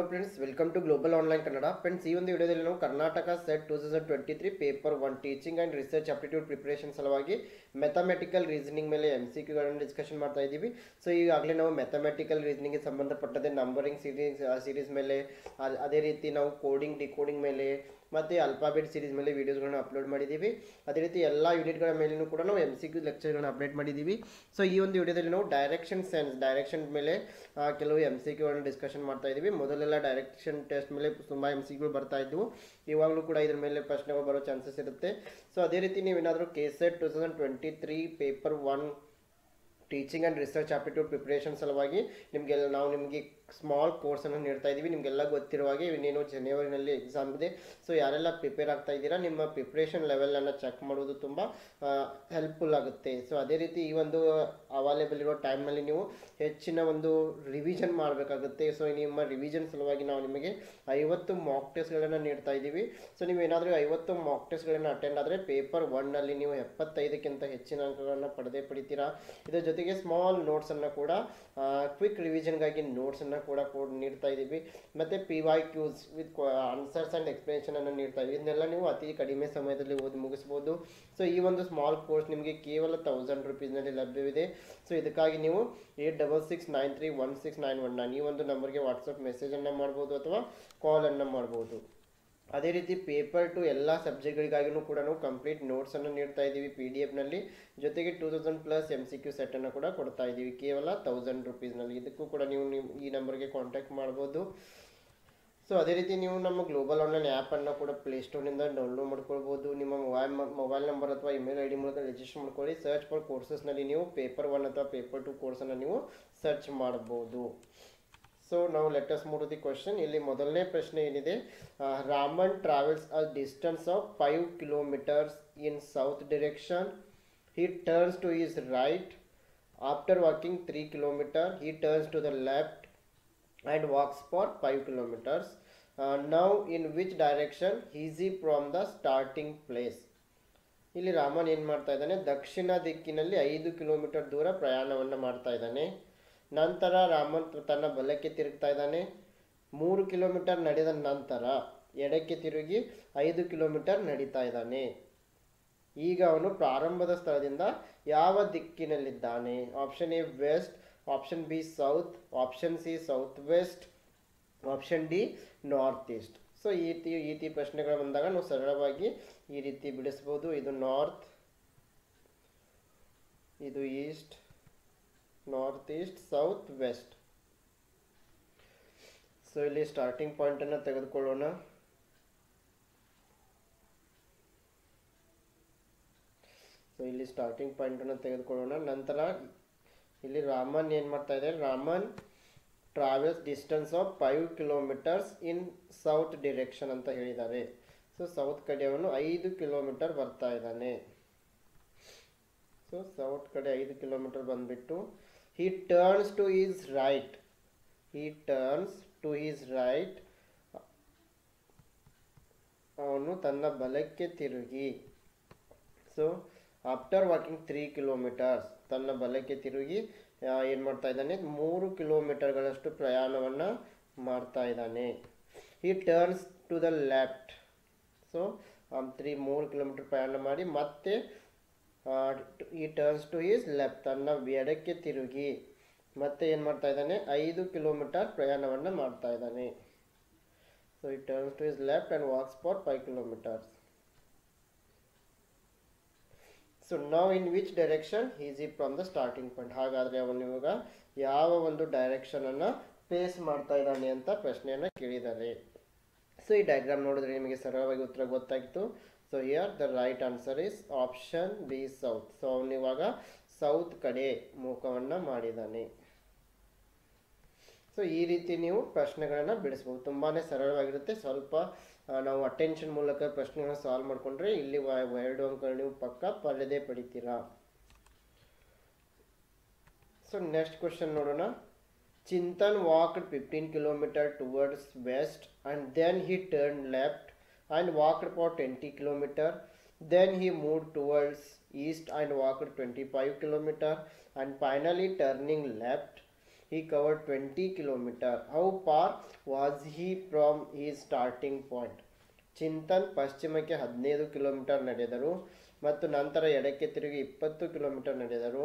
Friends welcome to global online Kannada friends ಈ ಒಂದು ವಿಡಿಯೋದಲ್ಲಿ ನಾವು Karnataka SET 2023 paper 1 teaching and research aptitude preparation ಸಲುವಾಗಿ ಮ್ಯಾಥಮೆಟಿಕಲ್ ರೀಸನಿಂಗ್ ಮೇಲೆ MCQಗಳನ್ನು ಡಿಸ್ಕಷನ್ ಮಾಡ್ತಾ ಇದ್ದೀವಿ. ಸೊ ಈಗಾಗಲೇ ನಾವು ಮ್ಯಾಥಮೆಟಿಕಲ್ ರೀಸನಿಂಗ್ಗೆ ಸಂಬಂಧಪಟ್ಟಂತೆ ನಂಬರಿಂಗ್ ಸೀರೀಸ್ ಮೇಲೆ ಅದೇ ರೀತಿ ನಾವು ಕೋಡಿಂಗ್ ಡಿಕೋಡಿಂಗ್ ಮೇಲೆ ಮತ್ತು ಅಲ್ಫಾಬೆಟ್ ಸೀರೀಸ್ ಮೇಲೆ ವೀಡಿಯೋಸ್ಗಳನ್ನ ಅಪ್ಲೋಡ್ ಮಾಡಿದ್ದೀವಿ. ಅದೇ ರೀತಿ ಎಲ್ಲ ಯೂನಿಟ್ಗಳ ಮೇಲೂ ಕೂಡ ನಾವು MCQ ಲೆಕ್ಚರ್ಗಳನ್ನ ಅಪ್ಡೇಟ್ ಮಾಡಿದ್ದೀವಿ. ಸೊ ಈ ಒಂದು ವಿಡಿಯೋದಲ್ಲಿ ನಾವು ಡೈರೆಕ್ಷನ್ ಮೇಲೆ ಕೆಲವು MCQಗಳನ್ನು ಡಿಸ್ಕಷನ್ ಮಾಡ್ತಾ ಇದ್ದೀವಿ. ಮೊದಲೆಲ್ಲ ಡೈರೆಕ್ಷನ್ ಟೆಸ್ಟ್ ಮೇಲೆ ತುಂಬ MCQ ಬರ್ತಾ ಇದ್ವು. ಇವಾಗಲೂ ಕೂಡ ಇದ್ರ ಮೇಲೆ ಪ್ರಶ್ನೆಗಳು ಬರೋ ಚಾನ್ಸಸ್ ಇರುತ್ತೆ. ಸೊ ಅದೇ ರೀತಿ ನೀವೇನಾದರೂ KSET 2023 paper 1 teaching and research aptitude preparation ಸಲುವಾಗಿ ನಿಮಗೆ ಸ್ಮಾಲ್ ಕೋರ್ಸನ್ನು ನೀಡ್ತಾ ಇದ್ದೀವಿ. ನಿಮಗೆಲ್ಲ ಗೊತ್ತಿರುವ ಹಾಗೆ ಇನ್ನೇನು ಜನವರಿನಲ್ಲಿ ಎಕ್ಸಾಮ್ ಇದೆ. ಸೊ ಯಾರೆಲ್ಲ ಪ್ರಿಪೇರ್ ಆಗ್ತಾ ಇದ್ದೀರಾ ನಿಮ್ಮ ಪ್ರಿಪ್ರೇಷನ್ ಲೆವೆಲನ್ನು ಚೆಕ್ ಮಾಡೋದು ತುಂಬ ಹೆಲ್ಪ್ಫುಲ್ ಆಗುತ್ತೆ. ಸೊ ಅದೇ ರೀತಿ ಈ ಒಂದು ಅವೈಲೇಬಲ್ ಇರೋ ಟೈಮ್ನಲ್ಲಿ ನೀವು ಹೆಚ್ಚಿನ ಒಂದು ರಿವಿಷನ್ ಮಾಡಬೇಕಾಗುತ್ತೆ. ಸೊ ನಿಮ್ಮ ರಿವಿಷನ್ ಸಲುವಾಗಿ ನಾವು ನಿಮಗೆ 50 ಮಾಕ್ ಟೆಸ್ಟ್ಗಳನ್ನು ನೀಡ್ತಾ ಇದ್ದೀವಿ. ಸೊ ನೀವೇನಾದರೂ 50 ಮಾಕ್ ಟೆಸ್ಟ್ಗಳನ್ನು ಅಟೆಂಡ್ ಆದರೆ ಪೇಪರ್ 1ನಲ್ಲಿ ನೀವು 75ಕ್ಕಿಂತ ಹೆಚ್ಚಿನ ಅಂಕಗಳನ್ನು ಪಡೆತೀರಾ. ಇದರ ಜೊತೆಗೆ ಸ್ಮಾಲ್ ನೋಟ್ಸನ್ನು ಕೂಡ ಕ್ವಿಕ್ ರಿವಿಷನ್ಗಾಗಿ ನೋಟ್ಸನ್ನು ಕೂಡ ನೀಡ್ತಾ ಇದ್ದೀವಿ. ಮತ್ತು PYQs ವಿತ್ ಆನ್ಸರ್ಸ್ ಆ್ಯಂಡ್ ಎಕ್ಸ್ಪ್ಲನೇಷನನ್ನು ನೀಡ್ತಾ ಇದ್ದೀವಿ. ಇದನ್ನೆಲ್ಲ ನೀವು ಅತಿ ಕಡಿಮೆ ಸಮಯದಲ್ಲಿ ಓದಿ ಮುಗಿಸ್ಬೋದು. ಸೊ ಈ ಒಂದು ಸ್ಮಾಲ್ ಕೋರ್ಸ್ ನಿಮಗೆ ಕೇವಲ 1000 ರೂಪೀಸ್ನಲ್ಲಿ ಲಭ್ಯವಿದೆ. ಸೊ ಇದಕ್ಕಾಗಿ ನೀವು 8669316919 ಈ ಒಂದು ನಂಬರ್ಗೆ ವಾಟ್ಸಪ್ ಮೆಸೇಜನ್ನು ಮಾಡ್ಬೋದು ಅಥವಾ ಕಾಲನ್ನು ಮಾಡ್ಬೋದು. ಅದೇ ರೀತಿ ಪೇಪರ್ 2 ಎಲ್ಲ ಸಬ್ಜೆಕ್ಟ್ಗಳಿಗಾಗಿಯೂ ಕೂಡ ನಾವು ಕಂಪ್ಲೀಟ್ ನೋಟ್ಸನ್ನು ನೀಡ್ತಾ ಇದ್ದೀವಿ PDF ಜೊತೆಗೆ 2000+ MCQ ಸೆಟ್ಟನ್ನು ಕೂಡ ಕೊಡ್ತಾ ಇದ್ದೀವಿ ಕೇವಲ 1000 ರೂಪೀಸ್ನಲ್ಲಿ. ಇದಕ್ಕೂ ಕೂಡ ನೀವು ಈ ನಂಬರ್ಗೆ ಕಾಂಟ್ಯಾಕ್ಟ್ ಮಾಡ್ಬೋದು. ಸೊ ಅದೇ ರೀತಿ ನೀವು ನಮ್ಮ ಗ್ಲೋಬಲ್ ಆನ್ಲೈನ್ ಆ್ಯಪನ್ನು ಕೂಡ ಪ್ಲೇಸ್ಟೋರ್ನಿಂದ ಡೌನ್ಲೋಡ್ ಮಾಡ್ಕೊಳ್ಬೋದು. ನಿಮ್ಮ ಮೊಬೈಲ್ ನಂಬರ್ ಅಥವಾ ಇಮೇಲ್ ID ಮೂಲಕ ರಿಜಿಸ್ಟರ್ ಮಾಡ್ಕೊಳ್ಳಿ. ಸರ್ಚ್ ಫಾರ್ ಕೋರ್ಸಸ್ನಲ್ಲಿ ನೀವು ಪೇಪರ್ 1 ಅಥವಾ ಪೇಪರ್ 2 ಕೋರ್ಸನ್ನು ನೀವು ಸರ್ಚ್ ಮಾಡ್ಬೋದು. ಸೊ ನಾವು let us move to the question. ಇಲ್ಲಿ ಮೊದಲನೇ ಪ್ರಶ್ನೆ ಏನಿದೆ, Raman travels a distance of 5 kilometres in south direction. He turns to his right. After walking 3 kilometers, he turns to the left and walks for 5 kilometers. Now in which direction is he from the starting place? ಇಲ್ಲಿ ರಾಮನ್ ಏನು ಮಾಡ್ತಾ ಇದ್ದಾನೆ, ದಕ್ಷಿಣ ದಿಕ್ಕಿನಲ್ಲಿ 5 kilometre ದೂರ ಪ್ರಯಾಣವನ್ನು ಮಾಡ್ತಾ ಇದ್ದಾನೆ. ನಂತರ ರಾಮನ್ ತನ್ನ ಬಲಕ್ಕೆ ತಿರುಗ್ತಾ ಇದ್ದಾನೆ. 3 ಕಿಲೋಮೀಟರ್ ನಡೆದ ನಂತರ ಎಡಕ್ಕೆ ತಿರುಗಿ 5 ಕಿಲೋಮೀಟರ್ ನಡೀತಾ ಇದ್ದಾನೆ. ಈಗ ಅವನು ಪ್ರಾರಂಭದ ಸ್ಥಳದಿಂದ ಯಾವ ದಿಕ್ಕಿನಲ್ಲಿದ್ದಾನೆ? Option A west, option B south, option C south west, option D north east. So ಈ ರೀತಿ ಪ್ರಶ್ನೆಗಳು ಬಂದಾಗ ನಾವು ಸರಳವಾಗಿ ಈ ರೀತಿ ಬಿಡಿಸ್ಬೋದು. ಇದು ನಾರ್ತ್, ಇದು east, north east, south west. So ಇಲ್ಲಿ ಸ್ಟಾರ್ಟಿಂಗ್ ಪಾಯಿಂಟನ್ನು ತೆಗೆದುಕೊಳ್ಳೋಣ. ಸೊ ಇಲ್ಲಿ ಸ್ಟಾರ್ಟಿಂಗ್ ಪಾಯಿಂಟನ್ನು ತೆಗೆದುಕೊಳ್ಳೋಣ. ನಂತರ ಇಲ್ಲಿ ರಾಮನ್ ಏನು ಮಾಡ್ತಾ ಇದ್ದಾರೆ, Raman travels distance of 5 kilometres in south direction ಅಂತ ಹೇಳಿದ್ದಾರೆ. ಸೊ ಸೌತ್ ಕಡೆ ಅವನು 5 ಕಿಲೋಮೀಟರ್ ಬರ್ತಾ ಇದ್ದಾನೆ. ಸೊ ಸೌತ್ ಕಡೆ 5 ಕಿಲೋಮೀಟರ್ ಬಂದ್ಬಿಟ್ಟು he turns to his right. He turns to his right. ಅವನು ತನ್ನ ಬಲಕ್ಕೆ ತಿರುಗಿ. ಸೊ ಆಫ್ಟರ್ ವಾಕಿಂಗ್ 3 ಕಿಲೋಮೀಟರ್ಸ್ ತನ್ನ ಬಲಕ್ಕೆ ತಿರುಗಿ ಏನು ಮಾಡ್ತಾ ಇದ್ದಾನೆ, 3 ಕಿಲೋಮೀಟರ್ಗಳಷ್ಟು ಪ್ರಯಾಣವನ್ನು ಮಾಡ್ತಾ ಇದ್ದಾನೆ. he turns to the left. So 3 kilometre ಪ್ರಯಾಣ ಮಾಡಿ ಮತ್ತೆ he turns to his left ತನ್ನ ಎಡಕ್ಕೆ ತಿರುಗಿ ಮತ್ತೆ ಏನು ಮಾಡ್ತಾ ಇದ್ದಾನೆ, 5 ಕಿಲೋಮೀಟರ್ ಪ್ರಯಾಣವನ್ನು ಮಾಡ್ತಾ ಇದ್ದಾನೆ. So he turns to his left and walks for 5 kilometers. So now in which direction is he from the starting point? ಹಾಗಾದರೆ ಅವನು ಇವಾಗ ಯಾವ ಒಂದು ಡೈರೆಕ್ಷನನ್ನು ಫೇಸ್ ಮಾಡ್ತಾ ಇದ್ದಾನೆ ಅಂತ ಪ್ರಶ್ನೆಯನ್ನು ಕೇಳಿದ್ದಾರೆ. ಸೊ ಈ ಡಯಾಗ್ರಾಮ್ ನೋಡಿದ್ರೆ ನಿಮಗೆ ಸರಳವಾಗಿ ಉತ್ತರ ಗೊತ್ತಾಗಿತ್ತು. So here the right answer is option B south. So ಅವನು ಇವಾಗ ಸೌತ್ ಕಡೆ ಮುಖವನ್ನು ಮಾಡಿದ್ದಾನೆ. ಸೊ ಈ ರೀತಿ ನೀವು ಪ್ರಶ್ನೆಗಳನ್ನು ಬಿಡಿಸ್ಬೋದು. ತುಂಬಾ ಸರಳವಾಗಿರುತ್ತೆ. ಸ್ವಲ್ಪ ನಾವು ಅಟೆನ್ಷನ್ ಮೂಲಕ ಪ್ರಶ್ನೆಗಳನ್ನ ಸಾಲ್ವ್ ಮಾಡಿಕೊಂಡ್ರೆ ಇಲ್ಲಿ 2 ಅಂಕಗಳು ನೀವು ಪಕ್ಕ ಪಡಿತೀರಾ. ಸೊ ನೆಕ್ಸ್ಟ್ ಕ್ವಶನ್ ನೋಡೋಣ. Chintan walked 15 kilometers towards west and then he turned left and walked for 20 kilometers. Then he moved towards east and walked 25 kilometers and finally turning left he covered 20 kilometer. How far was he from his starting point? Chintan ಪಶ್ಚಿಮಕ್ಕೆ 15 kilometre ನಡೆದರು ಮತ್ತು ನಂತರ ಎಡಕ್ಕೆ ತಿರುಗಿ 20 kilometre ನಡೆದರು.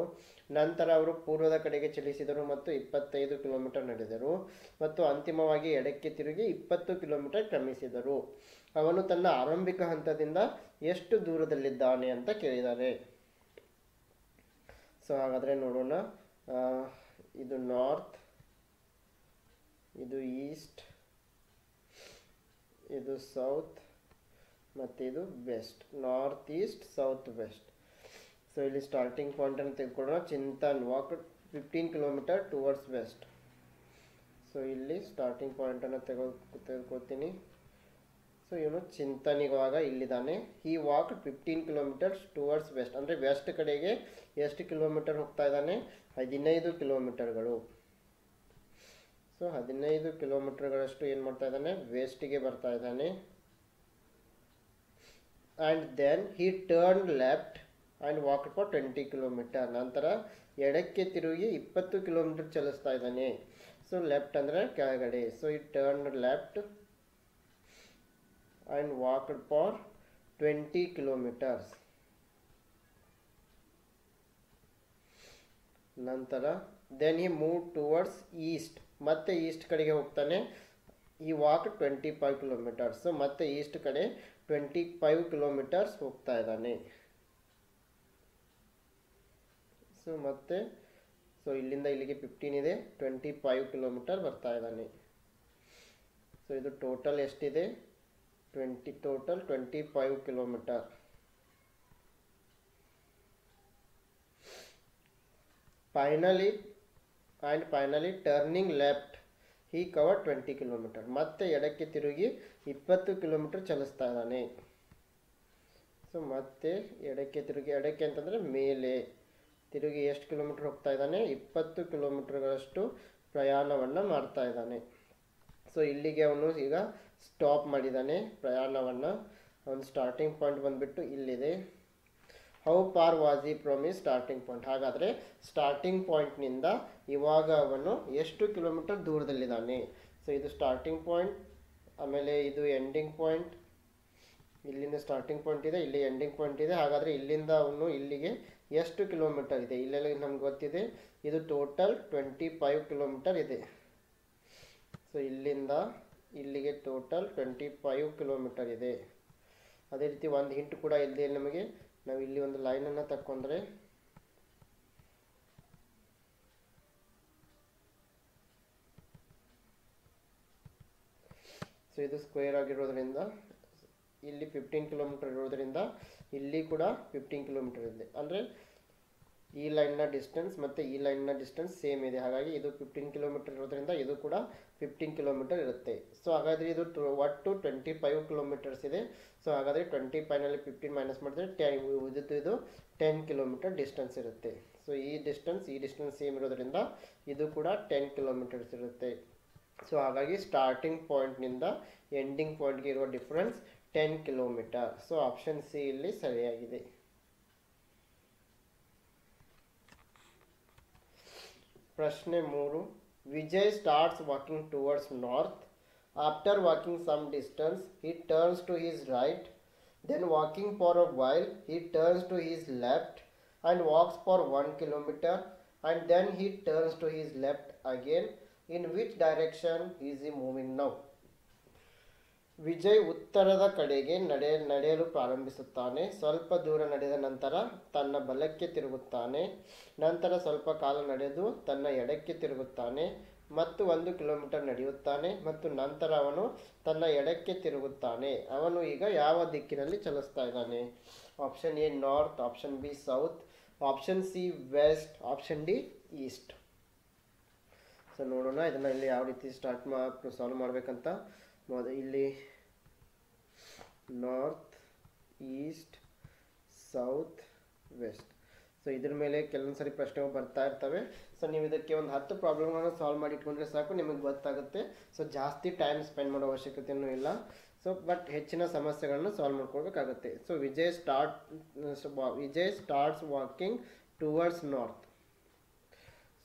ನಂತರ ಅವರು ಪೂರ್ವದ ಕಡೆಗೆ ಚಲಿಸಿದರು ಮತ್ತು 25 ಕಿಲೋಮೀಟರ್ ನಡೆದರು ಮತ್ತು ಅಂತಿಮವಾಗಿ ಎಡಕ್ಕೆ ತಿರುಗಿ 20 ಕಿಲೋಮೀಟರ್ ಕ್ರಮಿಸಿದರು. ಅವನು ತನ್ನ ಆರಂಭಿಕ ಹಂತದಿಂದ ಎಷ್ಟು ದೂರದಲ್ಲಿದ್ದಾನೆ ಅಂತ ಕೇಳಿದ್ದಾರೆ. ಸೊ ಹಾಗಾದರೆ ನೋಡೋಣ. ಇದು ನಾರ್ತ್, ಇದು ಈಸ್ಟ್, ಇದು ಸೌತ್ ಮತ್ತು ಇದು west. North east south west. So ಇಲ್ಲಿ ಸ್ಟಾರ್ಟಿಂಗ್ ಪಾಯಿಂಟನ್ನು ತೆಗೆದುಕೊಳ್ಳೋಣ. Chintan walk 15 kilometre towards west. So ಇಲ್ಲಿ ಸ್ಟಾರ್ಟಿಂಗ್ ಪಾಯಿಂಟನ್ನು ತೆಗೆದುಕೊಳ್ತೀನಿ. ಸೊ ಇವನು ಚಿಂತನಿಗುವಾಗ ಇಲ್ಲಿದ್ದಾನೆ. ಈ ವಾಕ್ 15 ಕಿಲೋಮೀಟರ್ಸ್ ಟುವರ್ಡ್ಸ್ ವೆಸ್ಟ್, ಅಂದರೆ ವೆಸ್ಟ್ ಕಡೆಗೆ ಎಷ್ಟು ಕಿಲೋಮೀಟರ್ ಹೋಗ್ತಾ ಇದ್ದಾನೆ? 15 ಕಿಲೋಮೀಟರ್ಗಳು. ಸೊ 15 ಕಿಲೋಮೀಟರ್ಗಳಷ್ಟು ಏನು ಮಾಡ್ತಾ ಇದ್ದಾನೆ? ವೆಸ್ಟಿಗೆ ಬರ್ತಾ ಇದ್ದಾನೆ. And then he turn left and walk for 20 kilometre. ನಂತರ ಎಡಕ್ಕೆ ತಿರುಗಿ 20 ಕಿಲೋಮೀಟರ್ ಚಲಿಸ್ತಾ ಇದ್ದಾನೆ. ಸೊ ಲೆಫ್ಟ್ ಅಂದರೆ ಕೆಳಗಡೆ. ಸೊ ಈ turn left and walked for 20 kilometres. ನಂತರ then he move towards east, ಮತ್ತೆ ಈಸ್ಟ್ ಕಡೆಗೆ ಹೋಗ್ತಾನೆ. ಈ ವಾಕ್ 25 ಕಿಲೋಮೀಟರ್ಸ್. ಸೊ ಮತ್ತೆ ಈಸ್ಟ್ ಕಡೆ 25 ಕಿಲೋಮೀಟರ್ಸ್ ಹೋಗ್ತಾ ಇದ್ದಾನೆ. ಸೊ ಮತ್ತೆ ಇಲ್ಲಿಂದ ಇಲ್ಲಿಗೆ 15 ಇದೆ, 25 ಕಿಲೋಮೀಟರ್ ಬರ್ತಾ ಇದ್ದಾನೆ. ಸೊ ಇದು ಟೋಟಲ್ ಎಷ್ಟಿದೆ? Total 25 kilometre. Finally turning left he cover 20 kilometre. ಮತ್ತೆ ಎಡಕ್ಕೆ ತಿರುಗಿ 20 ಕಿಲೋಮೀಟರ್ ಚಲಿಸ್ತಾ ಇದ್ದಾನೆ. ಸೊ ಮತ್ತೆ ಎಡಕ್ಕೆ ತಿರುಗಿ, ಎಡಕ್ಕೆ ಅಂತಂದರೆ ಮೇಲೆ ತಿರುಗಿ ಎಷ್ಟು ಕಿಲೋಮೀಟರ್ ಹೋಗ್ತಾ ಇದ್ದಾನೆ? 20 ಕಿಲೋಮೀಟರ್ಗಳಷ್ಟು ಪ್ರಯಾಣವನ್ನು ಮಾಡ್ತಾ ಇದ್ದಾನೆ. ಸೊ ಇಲ್ಲಿಗೆ ಅವನು ಈಗ ಸ್ಟಾಪ್ ಮಾಡಿದ್ದಾನೆ ಪ್ರಯಾಣವನ್ನು. ಅವನು ಸ್ಟಾರ್ಟಿಂಗ್ ಪಾಯಿಂಟ್ ಬಂದುಬಿಟ್ಟು ಇಲ್ಲಿದೆ. How far was he from ಈ ಸ್ಟಾರ್ಟಿಂಗ್ ಪಾಯಿಂಟ್? ಹಾಗಾದರೆ ಸ್ಟಾರ್ಟಿಂಗ್ ಪಾಯಿಂಟ್ನಿಂದ ಇವಾಗ ಅವನು ಎಷ್ಟು ಕಿಲೋಮೀಟರ್ ದೂರದಲ್ಲಿದ್ದಾನೆ? ಸೊ ಇದು ಸ್ಟಾರ್ಟಿಂಗ್ ಪಾಯಿಂಟ್, ಆಮೇಲೆ ಇದು ಎಂಡಿಂಗ್ ಪಾಯಿಂಟ್. ಇಲ್ಲಿಂದ ಸ್ಟಾರ್ಟಿಂಗ್ ಪಾಯಿಂಟ್ ಇದೆ, ಇಲ್ಲಿ ಎಂಡಿಂಗ್ ಪಾಯಿಂಟ್ ಇದೆ. ಹಾಗಾದರೆ ಇಲ್ಲಿಂದ ಅವನು ಇಲ್ಲಿಗೆ ಎಷ್ಟು ಕಿಲೋಮೀಟರ್ ಇದೆ? ಇಲ್ಲೆಲ್ಲ ನಮ್ಗೆ ಗೊತ್ತಿದೆ, ಇದು ಟೋಟಲ್ 25 ಕಿಲೋಮೀಟರ್ ಇದೆ. ಸೊ ಇಲ್ಲಿಂದ ಇಲ್ಲಿಗೆ ಟೋಟಲ್ 25 ಕಿಲೋಮೀಟರ್ ಇದೆ. ಅದೇ ರೀತಿ ಒಂದು ಹಿಂಟ್ ಕೂಡ ಇದೆ ನಮಗೆ. ನಾವು ಇಲ್ಲಿ ಒಂದು ಲೈನನ್ನು ತಕ್ಕೊಂಡ್ರೆ ಸೊ ಇದು ಸ್ಕ್ವೇರ್ ಆಗಿರೋದ್ರಿಂದ ಇಲ್ಲಿ 15 ಕಿಲೋಮೀಟರ್ ಇರೋದ್ರಿಂದ ಇಲ್ಲಿ ಕೂಡ 15 ಕಿಲೋಮೀಟರ್ ಇದೆ. ಅಂದರೆ ಈ ಲೈನ್ನ ಡಿಸ್ಟೆನ್ಸ್ ಮತ್ತು ಈ ಲೈನ್ನ ಡಿಸ್ಟೆನ್ಸ್ ಸೇಮ್ ಇದೆ. ಹಾಗಾಗಿ ಇದು 15 ಕಿಲೋಮೀಟರ್ ಇರೋದ್ರಿಂದ ಇದು ಕೂಡ 15 ಕಿಲೋಮೀಟರ್ ಇರುತ್ತೆ. ಸೊ ಹಾಗಾದರೆ ಇದು ಒಟ್ಟು 25 ಕಿಲೋಮೀಟರ್ಸ್ ಇದೆ. ಸೊ ಹಾಗಾದರೆ 25ನಲ್ಲಿ 15 ಮೈನಸ್ ಮಾಡಿದ್ರೆ 10 ಇದು 10 ಕಿಲೋಮೀಟರ್ ಡಿಸ್ಟೆನ್ಸ್ ಇರುತ್ತೆ. ಸೊ ಈ ಡಿಸ್ಟೆನ್ಸ್ ಸೇಮ್ ಇರೋದ್ರಿಂದ ಇದು ಕೂಡ 10 ಕಿಲೋಮೀಟರ್ಸ್ ಇರುತ್ತೆ. ಸೊ ಹಾಗಾಗಿ ಸ್ಟಾರ್ಟಿಂಗ್ ಪಾಯಿಂಟ್ನಿಂದ ಎಂಡಿಂಗ್ ಪಾಯಿಂಟ್ಗೆ ಇರುವ difference 10 kilometre. So option C ಇಲ್ಲಿ ಸರಿಯಾಗಿದೆ. ಪ್ರಶ್ನೆ 3. Vijay starts walking towards north. After walking some distance he turns to his right. Then walking for a while he turns to his left and walks for 1 kilometer, and then he turns to his left again. In which direction is he moving now? Vijay ಉತ್ತರದ ಕಡೆಗೆ ನಡೆಯಲು ಪ್ರಾರಂಭಿಸುತ್ತಾನೆ. ಸ್ವಲ್ಪ ದೂರ ನಡೆದ ನಂತರ ತನ್ನ ಬಲಕ್ಕೆ ತಿರುಗುತ್ತಾನೆ. ನಂತರ ಸ್ವಲ್ಪ ಕಾಲ ನಡೆದು ತನ್ನ ಎಡಕ್ಕೆ ತಿರುಗುತ್ತಾನೆ ಮತ್ತು 1 ಕಿಲೋಮೀಟರ್ ನಡೆಯುತ್ತಾನೆ ಮತ್ತು ನಂತರ ಅವನು ತನ್ನ ಎಡಕ್ಕೆ ತಿರುಗುತ್ತಾನೆ. ಅವನು ಈಗ ಯಾವ ದಿಕ್ಕಿನಲ್ಲಿ ಚಲಿಸ್ತಾ ಇದ್ದಾನೆ? Option A north, option B south, option C west, option D east. So ನೋಡೋಣ ಇದನ್ನು ಇಲ್ಲಿ ಯಾವ ರೀತಿ ಸಾಲ್ವ್ ಮಾಡಬೇಕಂತ. ಇಲ್ಲಿ north, east, south, west. So ಇದ್ರ ಮೇಲೆ ಕೆಲವೊಂದು ಸರಿ ಪ್ರಶ್ನೆಗಳು ಬರ್ತಾ ಇರ್ತವೆ. ಸೊ ನೀವು ಇದಕ್ಕೆ ಒಂದು 10 ಪ್ರಾಬ್ಲಮ್ಗಳನ್ನು ಸಾಲ್ವ್ ಮಾಡಿ ಇಟ್ಕೊಂಡ್ರೆ ಸಾಕು, ನಿಮಗೆ ಗೊತ್ತಾಗುತ್ತೆ. ಸೊ ಜಾಸ್ತಿ ಟೈಮ್ ಸ್ಪೆಂಡ್ ಮಾಡೋ ಅವಶ್ಯಕತೆಯೂ ಇಲ್ಲ. ಸೊ ಬಟ್ ಹೆಚ್ಚಿನ ಸಮಸ್ಯೆಗಳನ್ನು ಸಾಲ್ವ್ ಮಾಡ್ಕೊಳ್ಬೇಕಾಗುತ್ತೆ. So Vijay starts walking towards north.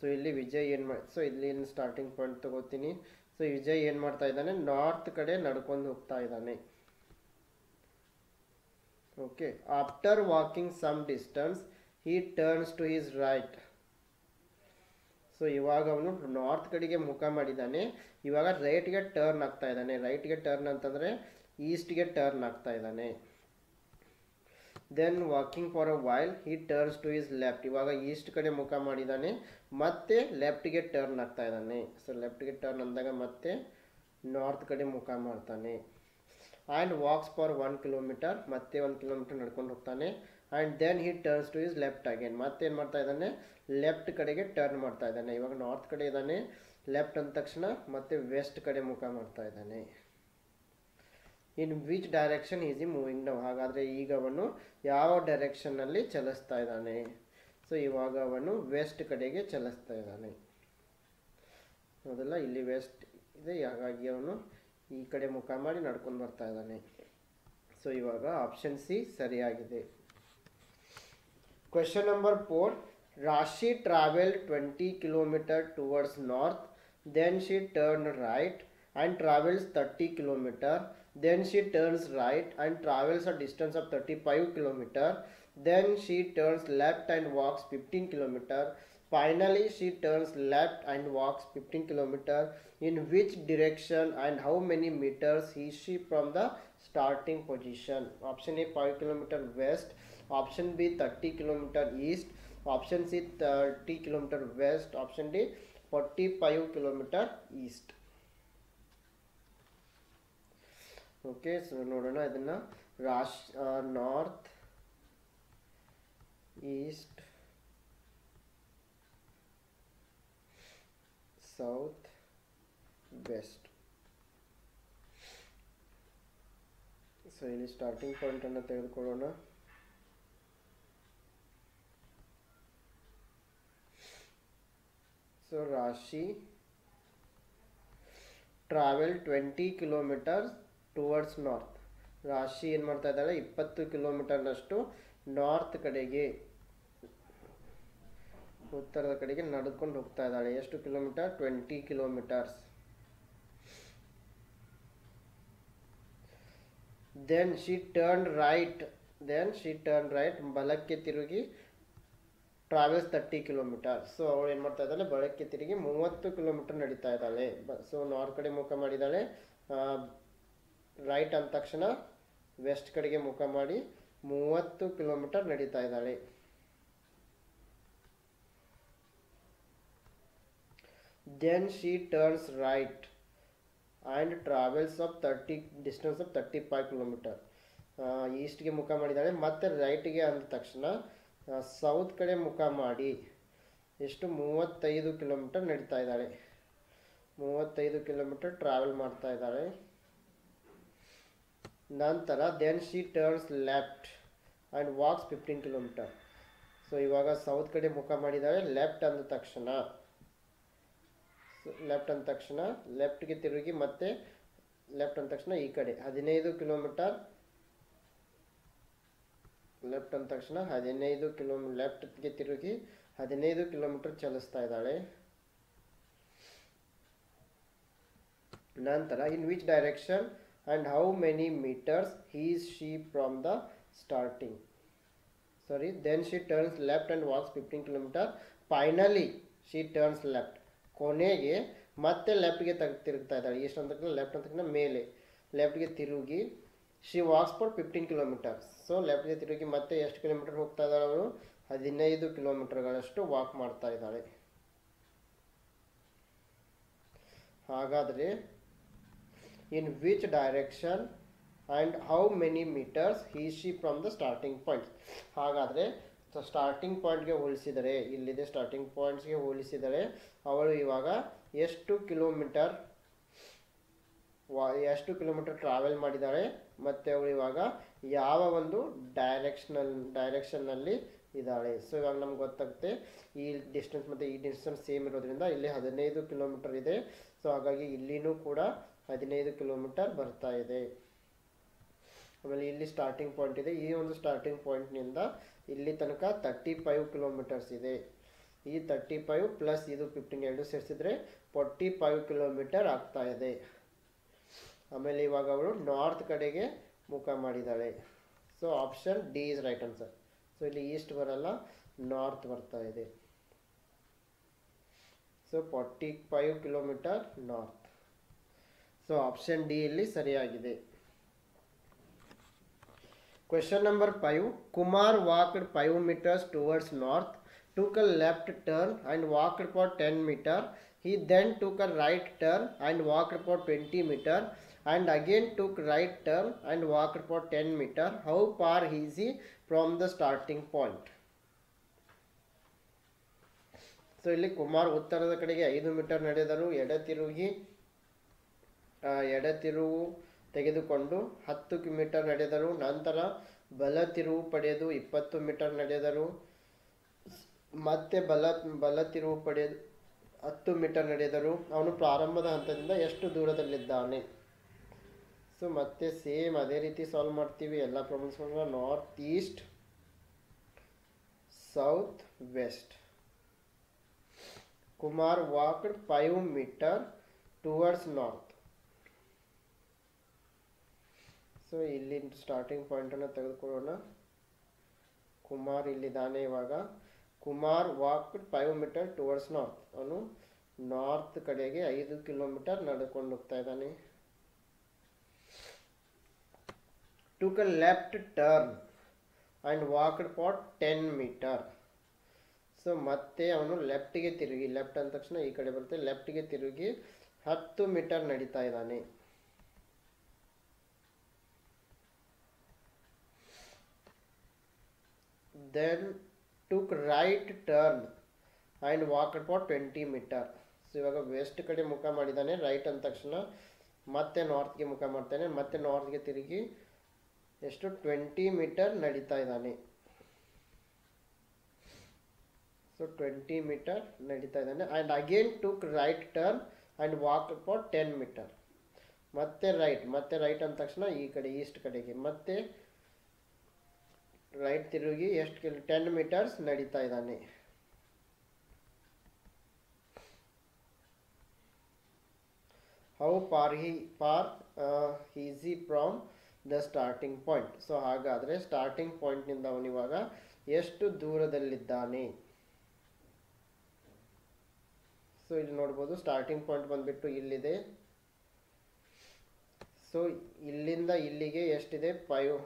So ಇಲ್ಲಿ ವಿಜಯ್ ಸೊ ಇಲ್ಲಿ ಸ್ಟಾರ್ಟಿಂಗ್ ಪಾಯಿಂಟ್ ತಗೋತೀನಿ. ಸೊ ವಿಜಯ್ ಏನು ಮಾಡ್ತಾ ಇದ್ದಾನೆ, ನಾರ್ತ್ ಕಡೆ ನಡ್ಕೊಂಡು ಹೋಗ್ತಾ ಇದ್ದಾನೆ. Okay, after walking some distance he turns to his right. So ಇವಾಗ ಅವನು ನಾರ್ತ್ ಕಡೆಗೆ ಮುಖ ಮಾಡಿದ್ದಾನೆ, ಇವಾಗ ರೈಟ್ಗೆ ಟರ್ನ್ ಆಗ್ತಾ ಇದ್ದಾನೆ. ರೈಟ್ಗೆ ಟರ್ನ್ ಅಂತಂದರೆ ಈಸ್ಟ್ಗೆ ಟರ್ನ್ ಆಗ್ತಾ ಇದ್ದಾನೆ. Then walking for a while he turns to his left. ಇವಾಗ ಈಸ್ಟ್ ಕಡೆ ಮುಖ ಮಾಡಿದ್ದಾನೆ, ಮತ್ತೆ ಲೆಫ್ಟ್ಗೆ ಟರ್ನ್ ಆಗ್ತಾ ಇದ್ದಾನೆ. ಸೊ ಲೆಫ್ಟ್ಗೆ ಟರ್ನ್ ಅಂದಾಗ ಮತ್ತೆ ನಾರ್ತ್ ಕಡೆ ಮುಖ ಮಾಡ್ತಾನೆ. ಆ್ಯಂಡ್ ವಾಕ್ಸ್ ಫಾರ್ 1 ಕಿಲೋಮೀಟರ್, ಮತ್ತೆ 1 ಕಿಲೋಮೀಟರ್ ನಡ್ಕೊಂಡು ಹೋಗ್ತಾನೆ. And then he turns to his left again, ಮತ್ತೆ ಏನು ಮಾಡ್ತಾ ಇದ್ದಾನೆ, ಲೆಫ್ಟ್ ಕಡೆಗೆ ಟರ್ನ್ ಮಾಡ್ತಾ ಇದ್ದಾನೆ. ಇವಾಗ ನಾರ್ತ್ ಕಡೆ ಇದ್ದಾನೆ, ಲೆಫ್ಟ್ ಅಂದ ತಕ್ಷಣ ಮತ್ತೆ ವೆಸ್ಟ್ ಕಡೆ ಮುಖ ಮಾಡ್ತಾ ಇದ್ದಾನೆ. ಇನ್ ವಿಚ್ ಡೈರೆಕ್ಷನ್ ಈಸ್ ಈ ಮೂವಿಂಗ್ ನೌ. ಹಾಗಾದರೆ ಈಗ ಅವನು ಯಾವ ಡೈರೆಕ್ಷನ್ನಲ್ಲಿ ಚಲಿಸ್ತಾ ಇದ್ದಾನೆ. ಸೊ ಇವಾಗ ಅವನು ವೆಸ್ಟ್ ಕಡೆಗೆ ಚಲಿಸ್ತಾ ಇದ್ದಾನೆ. ಹೌದಲ್ಲ, ಇಲ್ಲಿ ವೆಸ್ಟ್ ಇದೆ, ಹಾಗಾಗಿ ಅವನು ಈ ಕಡೆ ಮುಖ ಮಾಡಿ ನಡ್ಕೊಂಡು ಬರ್ತಾ ಇದ್ದಾನೆ. ಸೊ ಇವಾಗ ಆಪ್ಷನ್ ಸಿ ಸರಿಯಾಗಿದೆ. Question number 4. Rashi travelled 20 kilometre towards north, then she turn right and travels 30 kilometer. Then she turns right and travels a distance of 35 kilometer. Then she turns left and walks 15 kilometer. Finally she turns left and walks 15 kilometer. In which direction and how many meters is she from the starting position? Option A 5 kilometer west, option B 30 kilometer east, option C 30 kilometer west, option D 45 kilometer east. Okay, so ನೋಡೋಣ ಇದನ್ನು. North, east, south, west. So ಇಲ್ಲಿ starting ಪಾಯಿಂಟನ್ನು ತೆಗೆದುಕೊಳ್ಳೋಣ. So ರಾಶಿ travel 20 kilometres towards north. ರಾಶಿ ಏನು ಮಾಡ್ತಾ ಇದ್ದಾಳೆ, 20 ಕಿಲೋಮೀಟರ್ನಷ್ಟು ನಾರ್ತ್ ಕಡೆಗೆ, ಉತ್ತರದ ಕಡೆಗೆ ನಡೆದುಕೊಂಡು ಹೋಗ್ತಾ ಇದ್ದಾಳೆ. ಎಷ್ಟು kilometre, 20 kilometres. Then she turn right, ಬಲಕ್ಕೆ ತಿರುಗಿ ಟ್ರಾವೆಲ್ಸ್ 30 ಕಿಲೋಮೀಟರ್. ಸೊ ಅವಳು ಏನು ಮಾಡ್ತಾ ಇದ್ದಾಳೆ, ಬಲಕ್ಕೆ ತಿರುಗಿ 30 ಕಿಲೋಮೀಟರ್ ನಡೀತಾ ಇದ್ದಾಳೆ. ಸೊ ನಾರ್ತ್ ಕಡೆ ಮುಖ ಮಾಡಿದ್ದಾಳೆ, ರೈಟ್ ಅಂದ ತಕ್ಷಣ ವೆಸ್ಟ್ ಕಡೆಗೆ ಮುಖ ಮಾಡಿ 30 ಕಿಲೋಮೀಟರ್ ನಡೀತಾ ಇದ್ದಾಳೆ. Then she turns right and travels of distance of 35 kilometre. ಈಸ್ಟ್ಗೆ ಮುಖ ಮಾಡಿದ್ದಾಳೆ, ಮತ್ತೆ ರೈಟ್ಗೆ ಅಂದ ತಕ್ಷಣ ಸೌತ್ ಕಡೆ ಮುಖ ಮಾಡಿ ಎಷ್ಟು 35 ಕಿಲೋಮೀಟರ್ ನಡೀತಾ ಇದ್ದಾಳೆ. 35 ಕಿಲೋಮೀಟರ್ ಟ್ರಾವೆಲ್ ಮಾಡ್ತಾ ಇದ್ದಾಳೆ. ನಂತರ then she turns left and walks 15 kilometre. So ಇವಾಗ ಸೌತ್ ಕಡೆ ಮುಖ ಮಾಡಿದ್ದಾಳೆ, ಲೆಫ್ಟ್ ಅಂದ ತಕ್ಷಣ ಲೆಫ್ಟ್ಗೆ ತಿರುಗಿ ಮತ್ತೆ ಲೆಫ್ಟ್ ಅಂದ ತಕ್ಷಣ ಈ ಕಡೆ 15 ಕಿಲೋಮೀಟರ್, ಲೆಫ್ಟ್ ಅಂದ ತಕ್ಷಣ 15 ಕಿಲೋಮೀಟರ್ ಲೆಫ್ಟ್ಗೆ ತಿರುಗಿ 15 ಕಿಲೋಮೀಟರ್ ಚಲಿಸ್ತಾ ಇದ್ದಾಳೆ. ನಂತರ in which direction and how many meters is she from the starting. Then she turns left and walks 15 kilometer. Finally she turns left. ಕೊನೆಗೆ ಮತ್ತೆ ಲೆಫ್ಟ್ಗೆ ತಿರುಗ್ತಾ ಇದ್ದಾಳೆ. ಎಷ್ಟು ಅಂತ ಲೆಫ್ಟ್ ಅಂತ ಮೇಲೆ ಲೆಫ್ಟ್ಗೆ ತಿರುಗಿ she walks for 15 kilometres. So ಲೆಫ್ಟ್ಗೆ ತಿರುಗಿ ಮತ್ತೆ ಎಷ್ಟು ಕಿಲೋಮೀಟರ್ ಹೋಗ್ತಾ ಇದ್ದಾಳೆ ಅವಳು, 15 ಕಿಲೋಮೀಟರ್ಗಳಷ್ಟು ವಾಕ್ ಮಾಡ್ತಾ ಇದ್ದಾಳೆ. ಹಾಗಾದರೆ in which direction and how many meters is she from the starting point. ಹಾಗಾದರೆ ಸ್ಟಾರ್ಟಿಂಗ್ ಪಾಯಿಂಟ್ಗೆ ಹೋಲಿಸಿದರೆ, ಇಲ್ಲಿದೆ ಸ್ಟಾರ್ಟಿಂಗ್ ಪಾಯಿಂಟ್ಸ್ಗೆ ಹೋಲಿಸಿದರೆ ಅವಳು ಇವಾಗ ಎಷ್ಟು ಕಿಲೋಮೀಟರ್ ಟ್ರಾವೆಲ್ ಮಾಡಿದ್ದಾಳೆ, ಮತ್ತು ಅವಳು ಇವಾಗ ಯಾವ ಒಂದು ಡೈರೆಕ್ಷನ್ನಲ್ಲಿ ಇದ್ದಾಳೆ. ಸೊ ಇವಾಗ ನಮ್ಗೆ ಗೊತ್ತಾಗುತ್ತೆ ಈ ಡಿಸ್ಟೆನ್ಸ್ ಮತ್ತು ಈ ಡಿಸ್ಟೆನ್ಸ್ ಸೇಮ್ ಇರೋದ್ರಿಂದ ಇಲ್ಲಿ 15 ಕಿಲೋಮೀಟರ್ ಇದೆ. ಸೊ ಹಾಗಾಗಿ ಇಲ್ಲಿನೂ ಕೂಡ 15 ಕಿಲೋಮೀಟರ್ ಬರ್ತಾ ಇದೆ. ಆಮೇಲೆ ಇಲ್ಲಿ ಸ್ಟಾರ್ಟಿಂಗ್ ಪಾಯಿಂಟ್ ಇದೆ, ಈ ಒಂದು ಸ್ಟಾರ್ಟಿಂಗ್ ಪಾಯಿಂಟ್ನಿಂದ ಇಲ್ಲಿ ತನಕ 35 ಕಿಲೋಮೀಟರ್ಸ್ ಇದೆ. ಈ 35 ಪ್ಲಸ್ ಇದು 15 ಎರಡು ಸೇರಿಸಿದ್ರೆ 45 ಕಿಲೋಮೀಟರ್ ಆಗ್ತಾ ಇದೆ. ಆಮೇಲೆ ಇವಾಗ ಅವಳು ನಾರ್ತ್ ಕಡೆಗೆ ಮುಖ ಮಾಡಿದ್ದಾಳೆ. So option D is right answer. So ಇಲ್ಲಿ ಈಸ್ಟ್ ಬರಲ್ಲ, ನಾರ್ತ್ ಬರ್ತಾ ಇದೆ. So 45 kilometre north. So option D ಇಲ್ಲಿ ಸರಿಯಾಗಿದೆ. Question number 5. Kumar walked 5 meters towards north, took a left turn and walked for 10 meters. He then took a right turn and walked for 20 meters and again took right turn and walked for 10 meters. How far is he from the starting point? So ಇಲ್ಲಿ ಕುಮಾರ್ ಉತ್ತರದ ಕಡೆಗೆ 5 metre ನಡೆದರು. ಎಡತಿರುವು ತೆಗೆದುಕೊಂಡು 10 metre ನಡೆದರು. ನಂತರ ಬಲ ತಿರುವು ಪಡೆದು 20 ಮೀಟರ್ ನಡೆದರು. ಮತ್ತೆ ಬಲ ತಿರುವು ಪಡೆದು 10 ಮೀಟರ್ ನಡೆದರು. ಅವನು ಪ್ರಾರಂಭದ ಹಂತದಿಂದ ಎಷ್ಟು ದೂರದಲ್ಲಿದ್ದಾನೆ? ಸೊ ಮತ್ತೆ ಸೇಮ್ ಅದೇ ರೀತಿ ಸಾಲ್ವ್ ಮಾಡ್ತೀವಿ ಎಲ್ಲ ಪ್ರಾಬ್ಲಮ್ಸ್ಗಳನ್ನ. North east, south west. Kumar walked 5 metre towards north. So ಇಲ್ಲಿ ಸ್ಟಾರ್ಟಿಂಗ್ ಪಾಯಿಂಟನ್ನು ತೆಗೆದುಕೊಳ್ಳೋಣ. ಕುಮಾರ್ ಇಲ್ಲಿದ್ದಾನೆ. ಇವಾಗ Kumar walked 5 metre towards north. ಅವನು ನಾರ್ತ್ ಕಡೆಗೆ 5 ಕಿಲೋಮೀಟರ್ ನಡೆಕೊಂಡು ಹೋಗ್ತಾ ಇದ್ದಾನೆ. took a left turn and walked for 10 metre. So ಮತ್ತೆ ಅವನು ಲೆಫ್ಟ್ಗೆ ತಿರುಗಿ, ಲೆಫ್ಟ್ ಅಂದ ತಕ್ಷಣ ಈ ಕಡೆ ಬರುತ್ತೆ, ಲೆಫ್ಟ್ಗೆ ತಿರುಗಿ 10 ಮೀಟರ್ ನಡೀತಾ ಇದ್ದಾನೆ. then took right turn and walked for 20 metre. So ಇವಾಗ ವೆಸ್ಟ್ ಕಡೆ ಮುಖ ಮಾಡಿದ್ದಾನೆ. ರೈಟ್ ಅಂದ ತಕ್ಷಣ ಮತ್ತೆ ನಾರ್ತ್ಗೆ ಮುಖ ಮಾಡ್ತಾನೆ. ಮತ್ತೆ ನಾರ್ತ್ಗೆ ತಿರುಗಿ ಎಷ್ಟು 20 ಮೀಟರ್ ನಡೀತಾ ಇದ್ದಾನೆ. ಸೊ 20 ಮೀಟರ್ ನಡೀತಾ ಇದ್ದಾನೆ. And again took right turn and walk for 10 metre. ಮತ್ತೆ ರೈಟ್ ಅಂದ ತಕ್ಷಣ ಈ ಕಡೆ ಈಸ್ಟ್ ಕಡೆಗೆ ಮತ್ತೆ ರೈಟ್ ತಿರುಗಿ ಎಷ್ಟು 10 ಮೀಟರ್ಸ್ ನಡೀತಾ ಇದ್ದಾನೆ. How far easy from the starting point. So ಹಾಗಾದರೆ ಸ್ಟಾರ್ಟಿಂಗ್ ಪಾಯಿಂಟ್ನಿಂದ ಅವನಿವಾಗ ಎಷ್ಟು ದೂರದಲ್ಲಿದ್ದಾನೆ? ಸೊ ಇಲ್ಲಿ ನೋಡ್ಬೋದು ಸ್ಟಾರ್ಟಿಂಗ್ ಪಾಯಿಂಟ್ ಬಂದ್ಬಿಟ್ಟು ಇಲ್ಲಿದೆ. ಸೊ ಇಲ್ಲಿಂದ ಇಲ್ಲಿಗೆ ಎಷ್ಟಿದೆ? 5.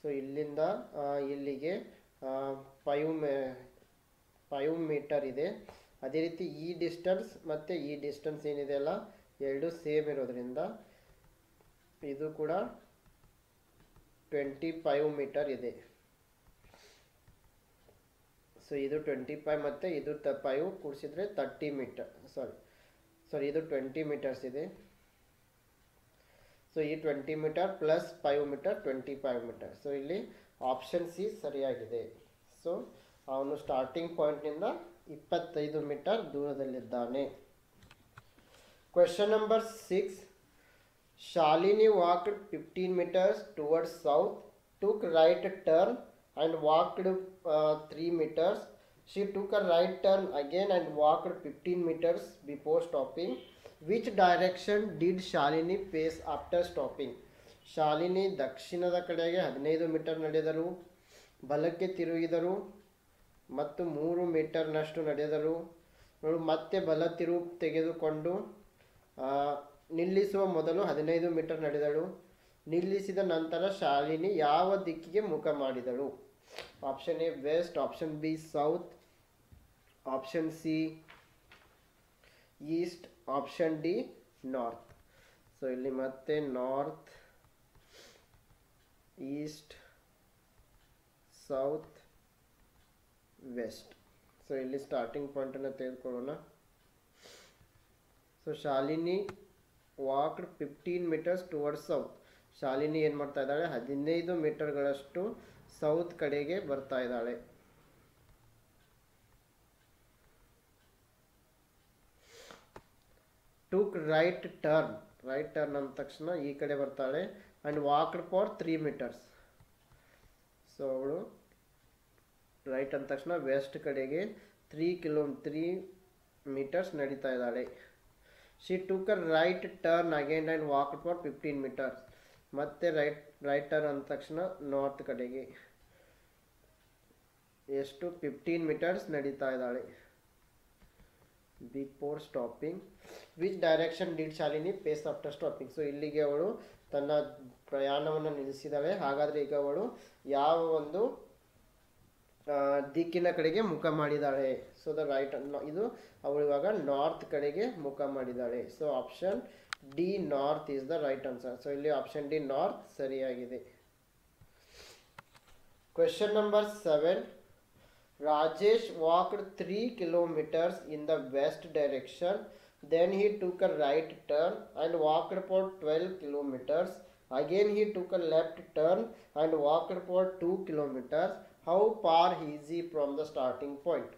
ಸೊ ಇಲ್ಲಿಂದ ಇಲ್ಲಿಗೆ 5 ಮೀಟರ್ ಇದೆ. ಅದೇ ರೀತಿ ಈ ಡಿಸ್ಟೆನ್ಸ್ ಮತ್ತು ಈ ಡಿಸ್ಟೆನ್ಸ್ ಏನಿದೆ ಅಲ್ಲ, ಎರಡು ಸೇಮ್ ಇರೋದ್ರಿಂದ ಇದು ಕೂಡ 25 ಮೀಟರ್ ಇದೆ. ಸೊ ಇದು 25 ಮತ್ತು ಇದು 5 ಕೂಡಿಸಿದ್ರೆ 30 ಮೀಟರ್. ಸಾರಿ ಇದು 20 ಮೀಟರ್ಸ್ ಇದೆ. ಸೊ ಈ 20 metre plus 5 metre 25 metre. So ಇಲ್ಲಿ ಆಪ್ಷನ್ ಸಿ ಸರಿಯಾಗಿದೆ. ಸೊ ಅವನು ಸ್ಟಾರ್ಟಿಂಗ್ ಪಾಯಿಂಟ್ನಿಂದ 25 ಮೀಟರ್ ದೂರದಲ್ಲಿದ್ದಾನೆ. Question number 6. Shalini walked 15 meters towards south, took right turn and walked 3 meters. She took a right turn again and walked 15 meters before stopping. Which direction did Shalini face after stopping? Shalini ದಕ್ಷಿಣದ ಕಡೆಗೆ 15 metre ನಡೆದರು, ಬಲಕ್ಕೆ ತಿರುಗಿದರು ಮತ್ತು 3 ಮೀಟರ್ನಷ್ಟು ನಡೆದರು. ಮತ್ತೆ ಬಲ ತಿರುವು ತೆಗೆದುಕೊಂಡು ನಿಲ್ಲಿಸುವ ಮೊದಲು 15 ಮೀಟರ್ ನಡೆದಳು. ನಿಲ್ಲಿಸಿದ ನಂತರ ಶಾಲಿನಿ ಯಾವ ದಿಕ್ಕಿಗೆ ಮುಖ ಮಾಡಿದಳು? Option A west, option B south, option C east, option D north. So ಇಲ್ಲಿ ಮತ್ತೆ north, east, south, west. So ಇಲ್ಲಿ ಸ್ಟಾರ್ಟಿಂಗ್ ಪಾಯಿಂಟನ್ನು ತೆಗೆದುಕೊಳ್ಳೋಣ. So Shalini walked 15 meters towards south. Shalini ಏನು ಮಾಡ್ತಾ ಇದ್ದಾಳೆ? 15 ಮೀಟರ್ಗಳಷ್ಟು ಸೌತ್ ಕಡೆಗೆ ಬರ್ತಾ ಇದ್ದಾಳೆ. ಟುಕ್ ರೈಟ್ ಟರ್ನ್ ಅಂದ ತಕ್ಷಣ ಈ ಕಡೆ ಬರ್ತಾಳೆ. And walked for 3 meters. So ಅವಳು ರೈಟ್ ಅಂದ ತಕ್ಷಣ ವೆಸ್ಟ್ ಕಡೆಗೆ 3 ಮೀಟರ್ಸ್ ನಡೀತಾ ಇದ್ದಾಳೆ. She took a right turn again and walk for 15 metres. ಮತ್ತೆ ರೈಟ್ ಟರ್ನ್ ಅಂದ ತಕ್ಷಣ ನಾರ್ತ್ ಕಡೆಗೆ ಎಷ್ಟು 15 ಮೀಟರ್ಸ್ ನಡೀತಾ ಇದ್ದಾಳೆ. Before stopping which direction did Shalini face after stopping. So ಇಲ್ಲಿಗೆ ಅವಳು ತನ್ನ ಪ್ರಯಾಣವನ್ನು ನಿಲ್ಲಿಸಿದಾಳೆ. ಹಾಗಾದರೆ ಈಗ ಅವಳು ಯಾವ ಒಂದು ದಿಕ್ಕಿನ ಕಡೆಗೆ ಮುಖ ಮಾಡಿದಾಳೆ. ಸೊ ದ ರೈಟ್, ಇದು ಅವಳು ಇವಾಗ ನಾರ್ತ್ ಕಡೆಗೆ ಮುಖ ಮಾಡಿದಾಳೆ. So option D north is the right answer. So ಇಲ್ಲಿ ಆಪ್ಷನ್ ಡಿ ನಾರ್ತ್ ಸರಿಯಾಗಿದೆ. Question number 7. Rajesh walked 3 kilometers in the west direction. Then he took a right turn and walked for 12 kilometers. Again he took a left turn and walked for 2 kilometers. How far is he from the starting point?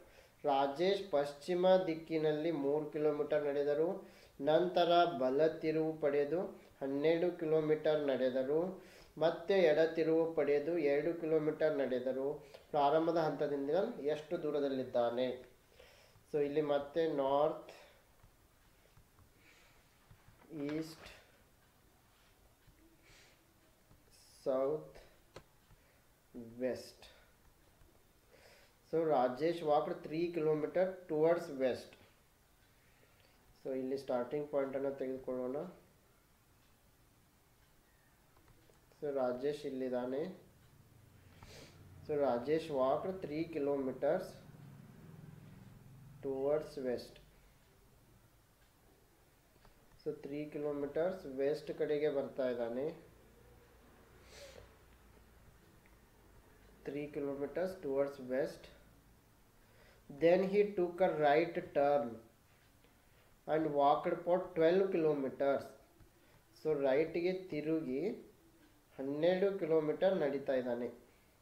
Rajesh ಪಶ್ಚಿಮ ದಿಕ್ಕಿನಲ್ಲಿ 3 kilometre ನಡೆದರು. ನಂತರ ಬಲ ತಿರುವು ಪಡೆದು 12 kilometre ನಡೆದರು. ಮತ್ತೆ ಎಡ ತಿರುವು ಪಡೆದು 2 ಕಿಲೋಮೀಟರ್ ನಡೆದರು. ಪ್ರಾರಂಭದ ಹಂತದಿಂದ ಎಷ್ಟು ದೂರದಲ್ಲಿದ್ದಾನೆ? ಸೊ ಇಲ್ಲಿ ಮತ್ತೆ north, east, south, west. So Rajesh walked 3 kilometre towards west. So ಇಲ್ಲಿ ಸ್ಟಾರ್ಟಿಂಗ್ ಪಾಯಿಂಟನ್ನು ತೆಗೆದುಕೊಳ್ಳೋಣ. ಸೊ ರಾಜೇಶ್ ಇಲ್ಲಿದ್ದಾನೆ. So Rajesh walked 3 kilometres towards west. So 3 kilometres west ಕಡೆಗೆ ಬರ್ತಾ ಇದ್ದಾನೆ. 3 kilometers towards west. Then he took a right turn and walked for 12 kilometers. So ರೈಟ್ಗೆ ತಿರುಗಿ 12 kilometre ನಡೀತಾ ಇದ್ದಾನೆ.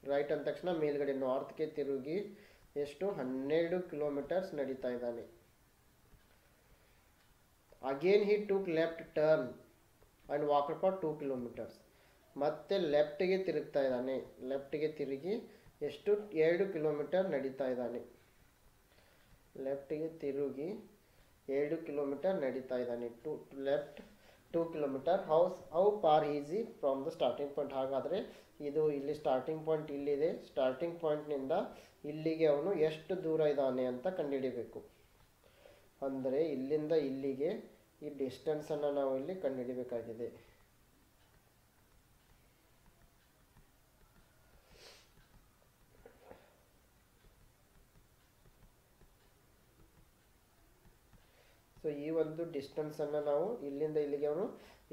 ರೈಟ್ ಅಂದ ತಕ್ಷಣ ಮೇಲ್ಗಡೆ ನಾರ್ತ್ಗೆ ತಿರುಗಿ ಎಷ್ಟು 12 ಕಿಲೋಮೀಟರ್ಸ್ ನಡೀತಾ ಇದ್ದಾನೆ. Again he took left turn and walked for 2 kilometres. ಮತ್ತೆ ಲೆಫ್ಟ್ಗೆ ತಿರುಗ್ತಾ ಇದ್ದಾನೆ. ಲೆಫ್ಟ್ಗೆ ತಿರುಗಿ ಎಷ್ಟು 2 ಕಿಲೋಮೀಟರ್ ನಡೀತಾ ಇದ್ದಾನೆ. ಲೆಫ್ಟ್ಗೆ ತಿರುಗಿ 2 ಕಿಲೋಮೀಟರ್ ನಡೀತಾ ಇದ್ದಾನೆ. To left 2 kilometre. How far is from the starting point. ಹಾಗಾದರೆ ಇದು ಇಲ್ಲಿ ಸ್ಟಾರ್ಟಿಂಗ್ ಪಾಯಿಂಟ್ ಇಲ್ಲಿದೆ. ಸ್ಟಾರ್ಟಿಂಗ್ ಪಾಯಿಂಟ್ನಿಂದ ಇಲ್ಲಿಗೆ ಅವನು ಎಷ್ಟು ದೂರ ಇದ್ದಾನೆ ಅಂತ ಕಂಡುಹಿಡಿಬೇಕು. ಅಂದರೆ ಇಲ್ಲಿಂದ ಇಲ್ಲಿಗೆ ಈ ಡಿಸ್ಟೆನ್ಸನ್ನು ನಾವು ಇಲ್ಲಿ ಕಂಡುಹಿಡಿಬೇಕಾಗಿದೆ. ಸೊ ಈ ಒಂದು ಡಿಸ್ಟೆನ್ಸನ್ನು ನಾವು ಇಲ್ಲಿಂದ ಇಲ್ಲಿಗೆ ಅವನು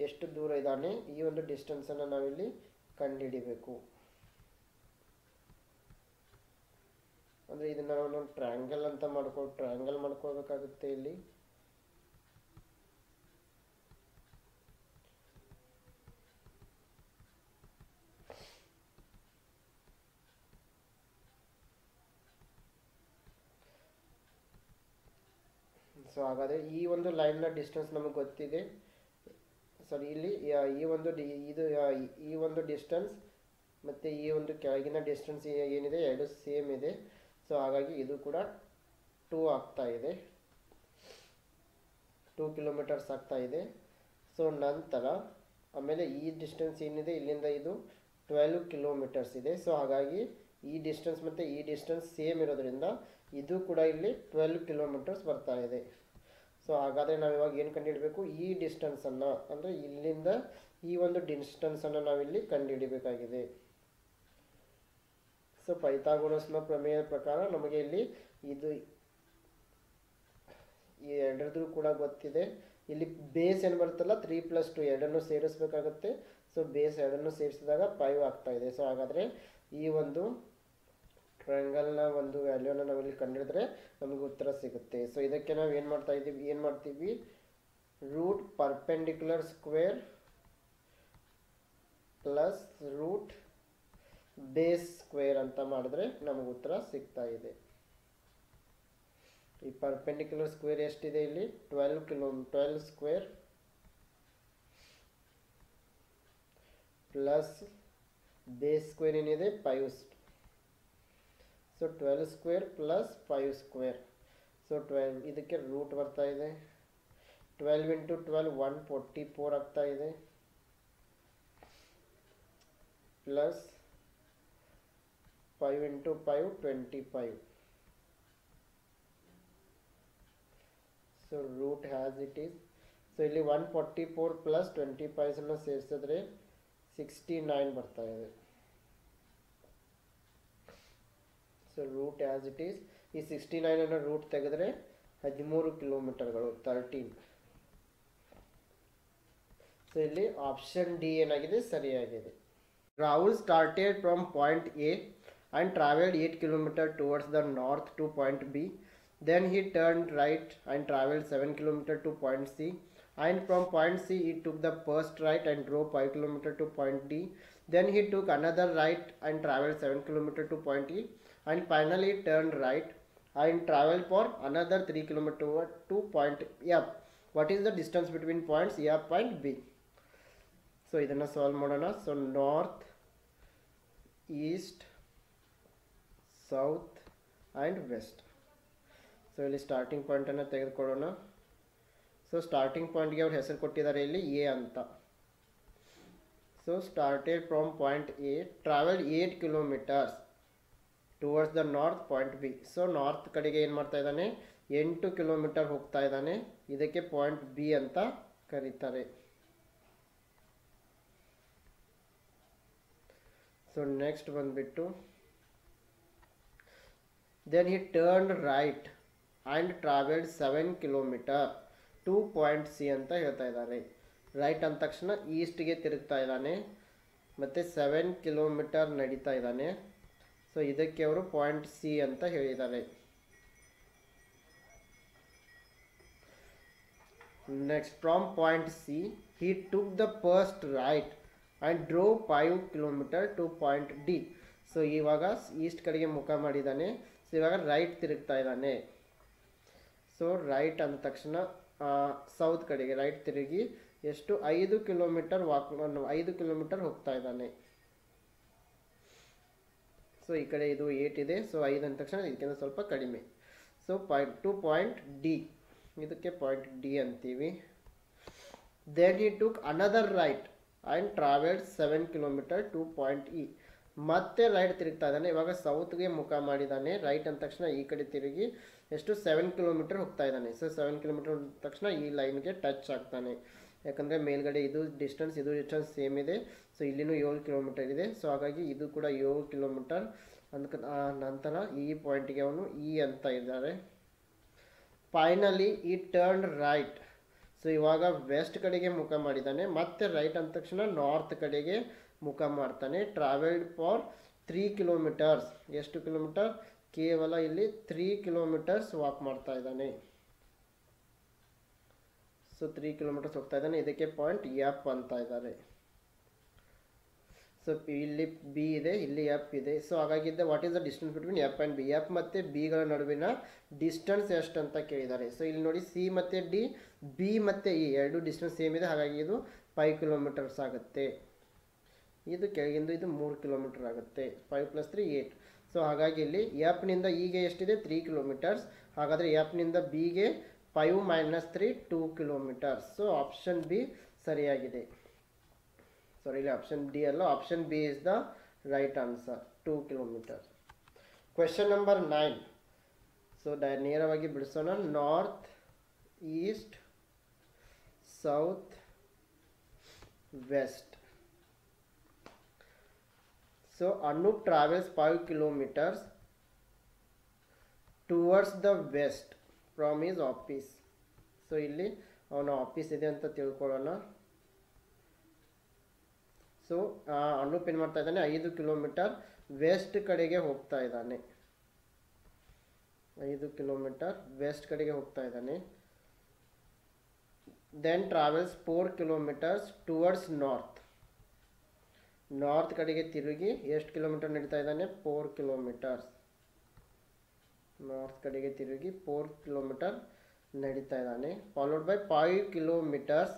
ಎಷ್ಟು ದೂರ ಇದ್ದಾನೆ, ಈ ಒಂದು ಡಿಸ್ಟೆನ್ಸನ್ನು ನಾವಿಲ್ಲಿ ಕಂಡುಹಿಡಿಬೇಕು. ಅಂದರೆ ಇದನ್ನು ನಾವು ಟ್ರಯಾಂಗಲ್ ಅಂತ ಟ್ರಯಾಂಗಲ್ ಮಾಡ್ಕೊಳ್ಬೇಕಾಗುತ್ತೆ ಇಲ್ಲಿ. ಸೊ ಹಾಗಾದರೆ ಈ ಒಂದು ಲೈನ್ನ ಡಿಸ್ಟೆನ್ಸ್ ನಮಗೆ ಗೊತ್ತಿದೆ. ಸಾರಿ, ಇಲ್ಲಿ ಈ ಒಂದು ಡಿಸ್ಟೆನ್ಸ್ ಮತ್ತು ಈ ಒಂದು ಕೆಳಗಿನ ಡಿಸ್ಟೆನ್ಸ್ ಏನಿದೆ ಎರಡು ಸೇಮ್ ಇದೆ. ಸೊ ಹಾಗಾಗಿ ಇದು ಕೂಡ 2 ಆಗ್ತಾ ಇದೆ, 2 ಕಿಲೋಮೀಟರ್ಸ್ ಆಗ್ತಾ ಇದೆ. ಸೊ ನಂತರ ಆಮೇಲೆ ಈ ಡಿಸ್ಟೆನ್ಸ್ ಏನಿದೆ ಇಲ್ಲಿಂದ ಇದು 12 ಕಿಲೋಮೀಟರ್ಸ್ ಇದೆ. ಸೊ ಹಾಗಾಗಿ ಈ ಡಿಸ್ಟೆನ್ಸ್ ಮತ್ತು ಈ ಡಿಸ್ಟೆನ್ಸ್ ಸೇಮ್ ಇರೋದ್ರಿಂದ ಇದು ಕೂಡ ಇಲ್ಲಿ 12 ಕಿಲೋಮೀಟರ್ಸ್ ಬರ್ತಾ ಇದೆ. ಸೊ ಹಾಗಾದರೆ ನಾವು ಇವಾಗ ಏನು ಕಂಡುಹಿಡಬೇಕು? ಈ ಡಿಸ್ಟೆನ್ಸನ್ನು, ಅಂದರೆ ಇಲ್ಲಿಂದ ಈ ಒಂದು ಡಿಸ್ಟೆನ್ಸನ್ನು ನಾವಿಲ್ಲಿ ಕಂಡುಹಿಡಿಬೇಕಾಗಿದೆ. ಸೊ ಪೈಥಾಗೋರಸ್ನ ಪ್ರಮೇಯದ ಪ್ರಕಾರ ನಮಗೆ ಇಲ್ಲಿ ಇದು ಈ ಎರಡರದ್ದು ಕೂಡ ಗೊತ್ತಿದೆ. ಇಲ್ಲಿ ಬೇಸ್ ಏನು ಬರುತ್ತಲ್ಲ 3 + 2 ಎರಡನ್ನು ಸೇರಿಸಬೇಕಾಗುತ್ತೆ. ಸೊ ಬೇಸ್ ಎರಡನ್ನು ಸೇರಿಸಿದಾಗ 5 ಆಗ್ತಾ ಇದೆ. ಸೊ ಹಾಗಾದರೆ ಈ ಒಂದು ಟ್ರಯಾಂಗಲ್ನ ಒಂದು ವ್ಯಾಲ್ಯೂನ ನಾವಿಲ್ಲಿ ಕಂಡುಹಿಡಿದ್ರೆ ನಮಗೆ ಉತ್ತರ ಸಿಗುತ್ತೆ. ಸೊ ಇದಕ್ಕೆ ನಾವು ಏನು ಮಾಡ್ತೀವಿ root perpendicular square plus root base square ಅಂತ ಮಾಡಿದ್ರೆ ನಮಗೆ ಉತ್ತರ ಸಿಗ್ತಾ ಇದೆ. ಈ ಪರ್ಪೆಂಡಿಕ್ಯುಲರ್ ಸ್ಕ್ವೇರ್ ಎಷ್ಟಿದೆ ಇಲ್ಲಿ 12 ಸ್ಕ್ವೇರ್ ಪ್ಲಸ್ ಬೇಸ್ ಸ್ಕ್ವೇರ್ ಏನಿದೆ 5. So 12 square plus 5 square. So 12 ಇದಕ್ಕೆ ರೂಟ್ ಬರ್ತಾ ಇದೆ. 12 ಇಂಟು 12 144 ಆಗ್ತಾ ಇದೆ, plus 5 into 5 25. So root has it is. So ಇಲ್ಲಿ 144 ಪ್ಲಸ್ 25 ಸೇರಿಸಿದ್ರೆ 69 ಬರ್ತಾ ಇದೆ. So root as it is. ಈ 69 ರೂಟ್ ತೆಗೆದ್ರೆ 13 ಕಿಲೋಮೀಟರ್ಗಳು, 13. ಸೊ ಇಲ್ಲಿ ಆಪ್ಷನ್ ಡಿ ಏನಾಗಿದೆ, ಸರಿಯಾಗಿದೆ. Rahul started from point A and traveled 8 kilometers towards the north to point B. Then he turned right and traveled 7 kilometers to point C. And from point C he took the first right and drove 5 kilometers to point D. Then he took another right and traveled 7 kilometers to point E. And finally turned right and traveled for another 3 kilometers to point F. What is the distance between points F and B? So ಇದನ್ನು solve ಮಾಡೋಣ. So north, east, south and west. So ಇಲ್ಲಿ starting ಪಾಯಿಂಟನ್ನು ತೆಗೆದುಕೊಳ್ಳೋಣ. So starting ಪಾಯಿಂಟ್ಗೆ ಅವ್ರು ಹೆಸರು ಕೊಟ್ಟಿದ್ದಾರೆ ಇಲ್ಲಿ A ಅಂತ. So started from point A, travelled 8 kilometres towards the north point B. So north ಕಡೆಗೆ ಏನು ಮಾಡ್ತಾ ಇದ್ದಾನೆ, 8 ಕಿಲೋಮೀಟರ್ ಹೋಗ್ತಾ ಇದ್ದಾನೆ. ಇದಕ್ಕೆ ಪಾಯಿಂಟ್ ಬಿ ಅಂತ ಕರೀತಾರೆ. ಸೊ ನೆಕ್ಸ್ಟ್ ಬಂದುಬಿಟ್ಟು then he turned right and traveled 7 kilometers to point C ಅಂತ ಹೇಳ್ತಾ ಇದ್ದಾರೆ. ರೈಟ್ ಅಂದ ತಕ್ಷಣ ಈಸ್ಟ್ಗೆ ತಿರುಗ್ತಾ ಇದ್ದಾನೆ, ಮತ್ತು 7 ಕಿಲೋಮೀಟರ್ ನಡೀತಾ ಇದ್ದಾನೆ. ಸೊ ಇದಕ್ಕೆ ಅವರು ಪಾಯಿಂಟ್ ಸಿ ಅಂತ ಹೇಳಿದ್ದಾರೆ. Next from point C he took the first right and drove 5 kilometers to point D. So ಇವಾಗ ಈಸ್ಟ್ ಕಡೆಗೆ ಮುಖ ಮಾಡಿದ್ದಾನೆ. ಸೊ ಇವಾಗ ರೈಟ್ ತಿರುಗ್ತಾ ಇದ್ದಾನೆ. ಸೊ ರೈಟ್ ಅಂದ ತಕ್ಷಣ ಸೌತ್ ಕಡೆಗೆ ರೈಟ್ ತಿರುಗಿ ಎಷ್ಟು 5 ಕಿಲೋಮೀಟರ್ 5 ಕಿಲೋಮೀಟರ್ ಹೋಗ್ತಾ ಇದ್ದಾನೆ. ಸೊ ಈ ಕಡೆ ಇದು 8 ಇದೆ. ಸೊ 5 ಅಂದ ತಕ್ಷಣ ಇದಕ್ಕಿಂತ ಸ್ವಲ್ಪ ಕಡಿಮೆ. ಸೊ ಪಾಯಿಂಟ್ ಡಿ, ಇದಕ್ಕೆ ಪಾಯಿಂಟ್ ಡಿ ಅಂತೀವಿ. Then he took another right and traveled 7 kilometers to point E. ಮತ್ತೆ ರೈಟ್ ತಿರುಗ್ತಾ ಇದ್ದಾನೆ. ಇವಾಗ ಸೌತ್ಗೆ ಮುಖ ಮಾಡಿದ್ದಾನೆ. ರೈಟ್ ಅಂದ ತಕ್ಷಣ ಈ ಕಡೆ ತಿರುಗಿ ಎಷ್ಟು 7 ಕಿಲೋಮೀಟರ್ ಹೋಗ್ತಾ ಇದ್ದಾನೆ. ಸೊ 7 ಕಿಲೋಮೀಟರ್ ತಕ್ಷಣ ಈ ಲೈನ್ಗೆ ಟಚ್ ಆಗ್ತಾನೆ. ಯಾಕಂದರೆ ಮೇಲ್ಗಡೆ ಇದು ಡಿಸ್ಟೆನ್ಸ್ ಸೇಮ್ ಇದೆ. ಸೊ ಇಲ್ಲಿನೂ 7 ಕಿಲೋಮೀಟರ್ ಇದೆ. ಸೊ ಹಾಗಾಗಿ ಇದು ಕೂಡ 7 ಕಿಲೋಮೀಟರ್. ಅದಕ್ಕೆ ನಂತರ ಈ ಪಾಯಿಂಟಿಗೆ ಅವನು ಇ ಅಂತ ಇದ್ದಾರೆ. ಫೈನಲಿ ಈ ಟರ್ನ್ ರೈಟ್. ಸೊ ಇವಾಗ ವೆಸ್ಟ್ ಕಡೆಗೆ ಮುಖ ಮಾಡಿದ್ದಾನೆ. ಮತ್ತೆ ರೈಟ್ ಅಂದ ತಕ್ಷಣ ನಾರ್ತ್ ಕಡೆಗೆ ಮುಖ ಮಾಡ್ತಾನೆ. Travelled for 3 kilometres. ಎಷ್ಟು ಕಿಲೋಮೀಟರ್? ಕೇವಲ ಇಲ್ಲಿ 3 ಕಿಲೋಮೀಟರ್ಸ್ ವಾಕ್ ಮಾಡ್ತಾ ಇದ್ದಾನೆ. ಸೊ 3 ಕಿಲೋಮೀಟರ್ಸ್ ಹೋಗ್ತಾ ಇದ್ದಾನೆ. ಇದಕ್ಕೆ ಪಾಯಿಂಟ್ ಎಫ್ ಅಂತ ಇದ್ದಾರೆ. ಸೊ ಇಲ್ಲಿ ಬಿ ಇದೆ, ಇಲ್ಲಿ ಎಫ್ ಇದೆ. ಸೊ ಹಾಗಾಗಿದ್ದ what is the distance between F and B. F ಮತ್ತು ಬಿಗಳ ನಡುವಿನ ಡಿಸ್ಟೆನ್ಸ್ ಎಷ್ಟು ಅಂತ ಕೇಳಿದ್ದಾರೆ. ಸೊ ಇಲ್ಲಿ ನೋಡಿ ಸಿ ಮತ್ತು ಡಿ, ಬಿ ಮತ್ತು ಇ ಎರಡು ಡಿಸ್ಟೆನ್ಸ್ ಸೇಮ್ ಇದೆ. ಹಾಗಾಗಿ ಇದು 5 ಕಿಲೋಮೀಟರ್ಸ್ ಆಗುತ್ತೆ. ಇದು ಕೆಳಗಿಂದು ಇದು 3 ಕಿಲೋಮೀಟರ್ ಆಗುತ್ತೆ. 5 + 3 8. ಸೊ ಹಾಗಾಗಿ ಇಲ್ಲಿ ಎಫ್ನಿಂದ ಇಗೆ ಎಷ್ಟಿದೆ 3 ಕಿಲೋಮೀಟರ್ಸ್. ಹಾಗಾದರೆ ಎಫ್ನಿಂದ ಬಿಗೆ 5 - 3 2 ಕಿಲೋಮೀಟರ್ಸ್. ಸೊ ಆಪ್ಷನ್ ಬಿ ಸರಿಯಾಗಿದೆ. ಸಾರಿ, ಇಲ್ಲಿ ಆಪ್ಷನ್ ಡಿ ಅಲ್ಲ, option B is the right answer, 2 kilometre. Question number 9. So ನೇರವಾಗಿ ಬಿಡಿಸೋಣ. North, east, south, west. So Anup travels 5 kilometers towards the west from his office. So ಇಲ್ಲಿ ಅವನ office ಇದೆ ಅಂತ ತಿಳ್ಕೊಳ್ಳೋಣ. ಸೊ ಅನೂಪ್ ಏನು ಮಾಡ್ತಾ ಇದ್ದಾನೆ, 5 ಕಿಲೋಮೀಟರ್ ವೆಸ್ಟ್ ಕಡೆಗೆ ಹೋಗ್ತಾ ಇದ್ದಾನೆ. 5 ಕಿಲೋಮೀಟರ್ ವೆಸ್ಟ್ ಕಡೆಗೆ ಹೋಗ್ತಾ ಇದ್ದಾನೆ. Then travels 4 kilometres towards north. North ಕಡೆಗೆ ತಿರುಗಿ ಎಷ್ಟು ಕಿಲೋಮೀಟರ್ ನಡೀತಾ ಇದ್ದಾನೆ, 4 ಕಿಲೋಮೀಟರ್ಸ್. ನಾರ್ತ್ ಕಡೆಗೆ ತಿರುಗಿ 4 ಕಿಲೋಮೀಟರ್ ನಡೀತಾ ಇದ್ದಾನೆ. Followed by 5 kilometres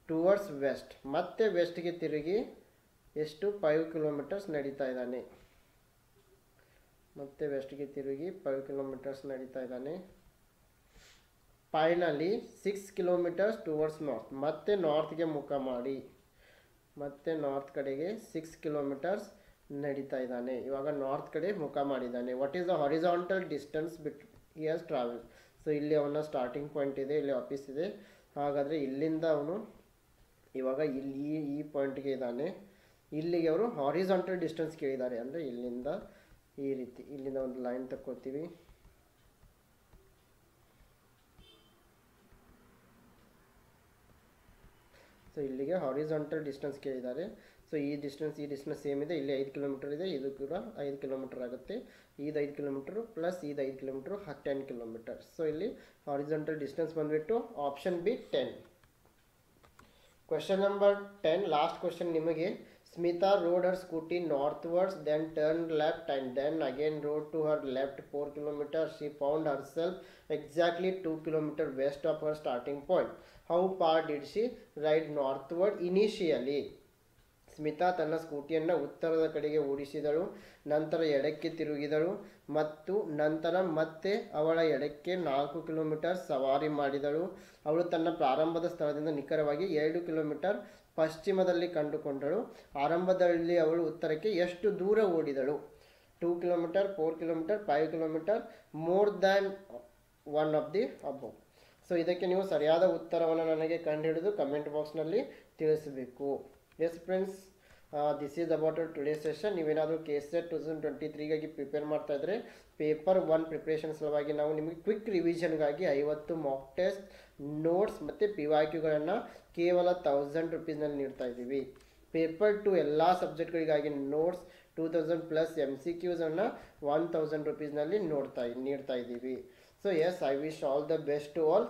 towards west. ಮತ್ತೆ ವೆಸ್ಟ್ಗೆ ತಿರುಗಿ ಎಷ್ಟು 5 ಕಿಲೋಮೀಟರ್ಸ್ ನಡೀತಾ ಇದ್ದಾನೆ. ಮತ್ತೆ ವೆಸ್ಟ್ಗೆ ತಿರುಗಿ 5 ಕಿಲೋಮೀಟರ್ಸ್ ನಡೀತಾ ಇದ್ದಾನೆ. ಫೈನಲಿ 6 ಕಿಲೋಮೀಟರ್ಸ್ ಟುವರ್ಡ್ಸ್ ನಾರ್ತ್, ಮತ್ತೆ ನಾರ್ತ್ಗೆ ಮುಖ ಮಾಡಿ, ಮತ್ತೆ ನಾರ್ತ್ ಕಡೆಗೆ 6 ಕಿಲೋಮೀಟರ್ಸ್ ನಡೀತಾ ಇದ್ದಾನೆ. ಇವಾಗ ನಾರ್ತ್ ಕಡೆ ಮುಖ ಮಾಡಿದ್ದಾನೆ. What is the horizontal distance he has travel? So ಇಲ್ಲಿ ಅವನ ಸ್ಟಾರ್ಟಿಂಗ್ ಪಾಯಿಂಟ್ ಇದೆ, ಇಲ್ಲಿ ಆಫೀಸ್ ಇದೆ. ಹಾಗಾದರೆ ಇಲ್ಲಿಂದ ಅವನು ಇವಾಗ ಇಲ್ಲಿ ಈ ಪಾಯಿಂಟ್ಗೆ ಇದ್ದಾನೆ. ಇಲ್ಲಿಗೆ ಅವರು ಹಾರಿಜಾಂಟಲ್ ಡಿಸ್ಟೆನ್ಸ್ ಕೇಳಿದ್ದಾರೆ. ಅಂದರೆ ಇಲ್ಲಿಂದ ಈ ರೀತಿ ಇಲ್ಲಿಂದ ಒಂದು ಲೈನ್ ತಕ್ಕೋತೀವಿ. ಸೊ ಇಲ್ಲಿಗೆ ಹಾರಿಜಾಂಟಲ್ ಡಿಸ್ಟೆನ್ಸ್ ಕೇಳಿದ್ದಾರೆ. ಸೊ ಈ ಡಿಸ್ಟೆನ್ಸ್ ಸೇಮ್ ಇದೆ. ಇಲ್ಲಿ 5 ಕಿಲೋಮೀಟರ್ ಇದೆ, ಇದು ಕೂಡ 5 ಕಿಲೋಮೀಟರ್ ಆಗುತ್ತೆ. ಇದು 5 ಕಿಲೋಮೀಟರ್ ಪ್ಲಸ್ ಇದು 5 ಕಿಲೋಮೀಟರ್ 10 ಕಿಲೋಮೀಟರ್. ಸೊ ಇಲ್ಲಿ ಹಾರಿಜಾಂಟಲ್ ಡಿಸ್ಟೆನ್ಸ್ ಬಂದುಬಿಟ್ಟು option B 10. Question number 10, last question ನಿಮಗೆ. Smita rode her Scooty northwards, then turn left and then again rode to her left 4 kilometers. She found herself exactly 2 kilometers west of her starting point. How far did she ride northward initially? Smita ತನ್ನ ಸ್ಕೂಟಿಯನ್ನು ಉತ್ತರದ ಕಡೆಗೆ ಓಡಿಸಿದಳು, ನಂತರ ಎಡಕ್ಕೆ ತಿರುಗಿದಳು ಮತ್ತು ನಂತರ ಮತ್ತೆ ಅವಳ ಎಡಕ್ಕೆ 4 ಕಿಲೋಮೀಟರ್ ಸವಾರಿ ಮಾಡಿದಳು. ಅವಳು ತನ್ನ ಪ್ರಾರಂಭದ ಸ್ಥಳದಿಂದ ನಿಖರವಾಗಿ 2 ಕಿಲೋಮೀಟರ್ ಪಶ್ಚಿಮದಲ್ಲಿ ಕಂಡುಕೊಂಡಳು. ಆರಂಭದಲ್ಲಿ ಅವಳು ಉತ್ತರಕ್ಕೆ ಎಷ್ಟು ದೂರ ಓಡಿದಳು? 2 kilometre, 4 kilometre, 5 kilometre, more than one of the above. So ಇದಕ್ಕೆ ನೀವು ಸರಿಯಾದ ಉತ್ತರವನ್ನು ನನಗೆ ಕಂಡುಹಿಡಿದು ಕಮೆಂಟ್ ಬಾಕ್ಸ್ನಲ್ಲಿ ತಿಳಿಸಬೇಕು. S friends, this is about today session. ನೀವೇನಾದರೂ KCET 2023ಗಾಗಿ ಪ್ರಿಪೇರ್ ಮಾಡ್ತಾ ಇದ್ದರೆ ಪೇಪರ್ 1 ಪ್ರಿಪ್ರೇಷನ್ ಸಲುವಾಗಿ ನಾವು ನಿಮಗೆ ಕ್ವಿಕ್ ರಿವಿಷನ್ಗಾಗಿ 50 ಮಾಕ್ ಟೆಸ್ಟ್ ನೋಟ್ಸ್ ಮತ್ತು PYQಗಳನ್ನು ಕೇವಲ 1000 ರುಪೀಸ್ನಲ್ಲಿ ನೀಡ್ತಾ ಇದ್ದೀವಿ. ಪೇಪರ್ 2 ಎಲ್ಲ ಸಬ್ಜೆಕ್ಟ್ಗಳಿಗಾಗಿ ನೋಟ್ಸ್ 2000 ಪ್ಲಸ್ MCQಸನ್ನು 1000 ರುಪೀಸ್ನಲ್ಲಿ ನೀಡ್ತಾ ಇದ್ದೀವಿ. So yes, I wish all the best to all.